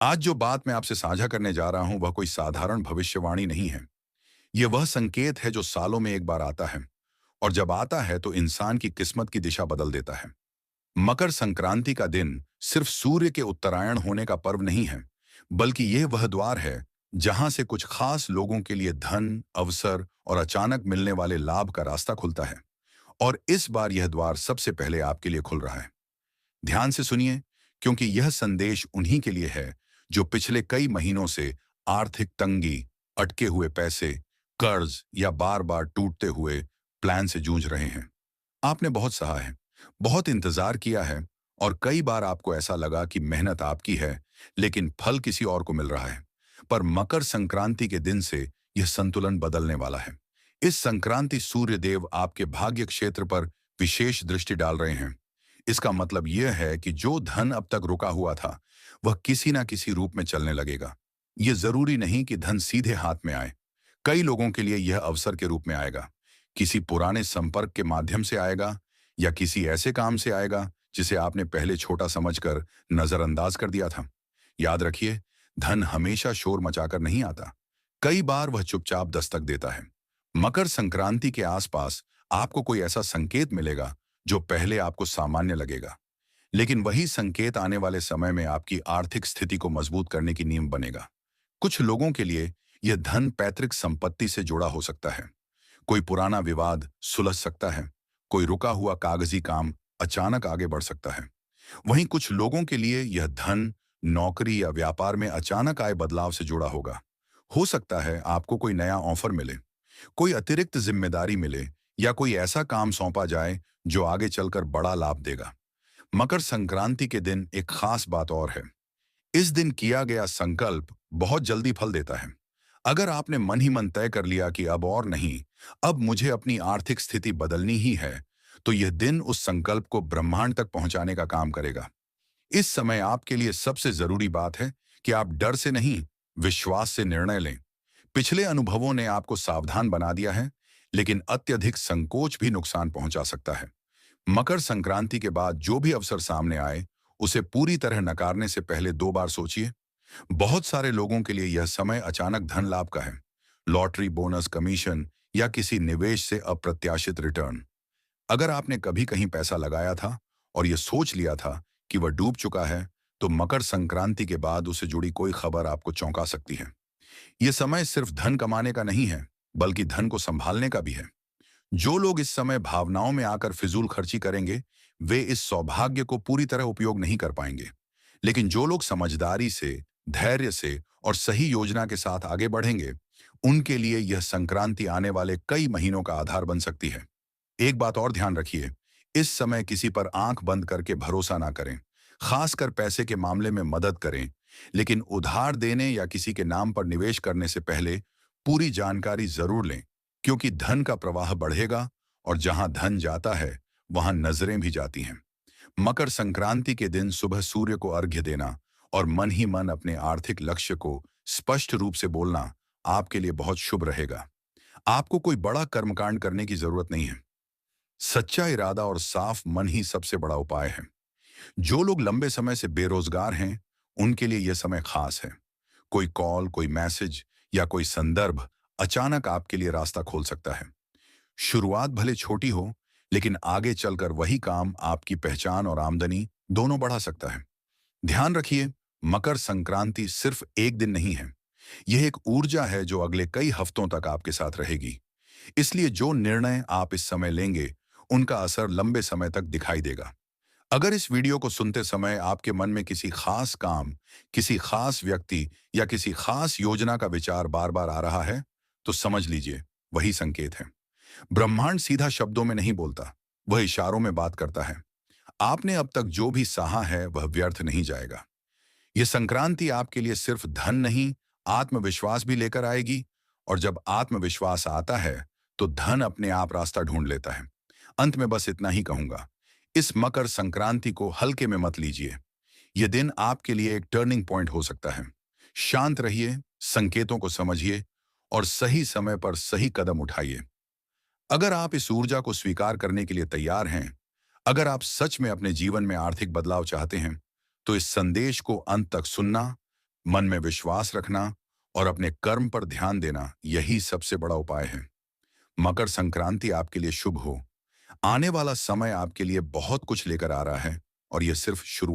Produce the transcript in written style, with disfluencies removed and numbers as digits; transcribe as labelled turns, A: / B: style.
A: आज जो बात मैं आपसे साझा करने जा रहा हूं वह कोई साधारण भविष्यवाणी नहीं है। यह वह संकेत है जो सालों में एक बार आता है, और जब आता है तो इंसान की किस्मत की दिशा बदल देता है। मकर संक्रांति का दिन सिर्फ सूर्य के उत्तरायण होने का पर्व नहीं है, बल्कि यह वह द्वार है जहां से कुछ खास लोगों के लिए धन, अवसर और अचानक मिलने वाले लाभ का रास्ता खुलता है। और इस बार यह द्वार सबसे पहले आपके लिए खुल रहा है। ध्यान से सुनिए, क्योंकि यह संदेश उन्हीं के लिए है जो पिछले कई महीनों से आर्थिक तंगी, अटके हुए पैसे, कर्ज या बार बार टूटते हुए प्लान से जूझ रहे हैं। आपने बहुत सहा है, बहुत इंतजार किया है, और कई बार आपको ऐसा लगा कि मेहनत आपकी है, लेकिन फल किसी और को मिल रहा है। पर मकर संक्रांति के दिन से यह संतुलन बदलने वाला है। इस संक्रांति सूर्य देव आपके भाग्य क्षेत्र पर विशेष दृष्टि डाल रहे हैं। इसका मतलब यह है कि जो धन अब तक रुका हुआ था, वह किसी ना किसी रूप में चलने लगेगा। यह जरूरी नहीं कि धन सीधे हाथ में आए। कई लोगों के लिए यह अवसर के रूप में आएगा, किसी पुराने संपर्क के माध्यम से आएगा, या किसी ऐसे काम से आएगा जिसे आपने पहले छोटा समझकर नजरअंदाज कर दिया था। याद रखिए, धन हमेशा शोर मचाकर नहीं आता। कई बार वह चुपचाप दस्तक देता है। मकर संक्रांति के आसपास आपको कोई ऐसा संकेत मिलेगा जो पहले आपको सामान्य लगेगा, लेकिन वही संकेत आने वाले समय में आपकी आर्थिक स्थिति को मजबूत करने की नींव बनेगा। कुछ लोगों के लिए यह धन पैतृक संपत्ति से जुड़ा हो सकता है। कोई पुराना विवाद सुलझ सकता है, कोई रुका हुआ कागजी काम अचानक आगे बढ़ सकता है। वहीं कुछ लोगों के लिए यह धन नौकरी या व्यापार में अचानक आए बदलाव से जुड़ा होगा। हो सकता है आपको कोई नया ऑफर मिले, कोई अतिरिक्त जिम्मेदारी मिले, या कोई ऐसा काम सौंपा जाए जो आगे चलकर बड़ा लाभ देगा। मकर संक्रांति के दिन एक खास बात और है। इस दिन किया गया संकल्प बहुत जल्दी फल देता है। अगर आपने मन ही मन तय कर लिया कि अब और नहीं, अब मुझे अपनी आर्थिक स्थिति बदलनी ही है, तो यह दिन उस संकल्प को ब्रह्मांड तक पहुंचाने का काम करेगा। इस समय आपके लिए सबसे जरूरी बात है कि आप डर से नहीं, विश्वास से निर्णय लें। पिछले अनुभवों ने आपको सावधान बना दिया है, लेकिन अत्यधिक संकोच भी नुकसान पहुंचा सकता है। मकर संक्रांति के बाद जो भी अवसर सामने आए, उसे पूरी तरह नकारने से पहले 2 बार सोचिए। बहुत सारे लोगों के लिए यह समय अचानक धन लाभ का है। लॉटरी, बोनस, कमीशन या किसी निवेश से अप्रत्याशित रिटर्न। अगर आपने कभी कहीं पैसा लगाया था और यह सोच लिया था कि वह डूब चुका है, तो मकर संक्रांति के बाद उसे जुड़ी कोई खबर आपको चौंका सकती है। यह समय सिर्फ धन कमाने का नहीं है, बल्कि धन को संभालने का भी है। जो लोग इस समय भावनाओं में आकर फिजूल खर्ची करेंगे, वे इस सौभाग्य को पूरी तरह उपयोग नहीं कर पाएंगे। लेकिन जो लोग समझदारी से, धैर्य से और सही योजना के साथ आगे बढ़ेंगे, उनके लिए यह संक्रांति आने वाले कई महीनों का आधार बन सकती है। एक बात और ध्यान रखिए, इस समय किसी पर आंख बंद करके भरोसा ना करें। खासकर पैसे के मामले में मदद करें, लेकिन उधार देने या किसी के नाम पर निवेश करने से पहले पूरी जानकारी जरूर लें, क्योंकि धन का प्रवाह बढ़ेगा, और जहां धन जाता है वहां नजरें भी जाती हैं। मकर संक्रांति के दिन सुबह सूर्य को अर्घ्य देना और मन ही मन अपने आर्थिक लक्ष्य को स्पष्ट रूप से बोलना आपके लिए बहुत शुभ रहेगा। आपको कोई बड़ा कर्मकांड करने की जरूरत नहीं है। सच्चा इरादा और साफ मन ही सबसे बड़ा उपाय है। जो लोग लंबे समय से बेरोजगार हैं, उनके लिए यह समय खास है। कोई कॉल, कोई मैसेज या कोई संदर्भ अचानक आपके लिए रास्ता खोल सकता है। शुरुआत भले छोटी हो, लेकिन आगे चलकर वही काम आपकी पहचान और आमदनी दोनों बढ़ा सकता है। ध्यान रखिए, मकर संक्रांति सिर्फ एक दिन नहीं है। यह एक ऊर्जा है जो अगले कई हफ्तों तक आपके साथ रहेगी। इसलिए जो निर्णय आप इस समय लेंगे, उनका असर लंबे समय तक दिखाई देगा। अगर इस वीडियो को सुनते समय आपके मन में किसी खास काम, किसी खास व्यक्ति या किसी खास योजना का विचार बार बार आ रहा है, तो समझ लीजिए वही संकेत है। ब्रह्मांड सीधा शब्दों में नहीं बोलता, वह इशारों में बात करता है। आपने अब तक जो भी सहा है वह व्यर्थ नहीं जाएगा। यह संक्रांति आपके लिए सिर्फ धन नहीं, आत्मविश्वास भी लेकर आएगी, और जब आत्मविश्वास आता है तो धन अपने आप रास्ता ढूंढ लेता है। अंत में बस इतना ही कहूंगा, इस मकर संक्रांति को हल्के में मत लीजिए। यह दिन आपके लिए एक टर्निंग पॉइंट हो सकता है। शांत रहिए, संकेतों को समझिए और सही समय पर सही कदम उठाइए। अगर आप इस ऊर्जा को स्वीकार करने के लिए तैयार हैं, अगर आप सच में अपने जीवन में आर्थिक बदलाव चाहते हैं, तो इस संदेश को अंत तक सुनना, मन में विश्वास रखना और अपने कर्म पर ध्यान देना यही सबसे बड़ा उपाय है। मकर संक्रांति आपके लिए शुभ हो। आने वाला समय आपके लिए बहुत कुछ लेकर आ रहा है और यह सिर्फ शुरू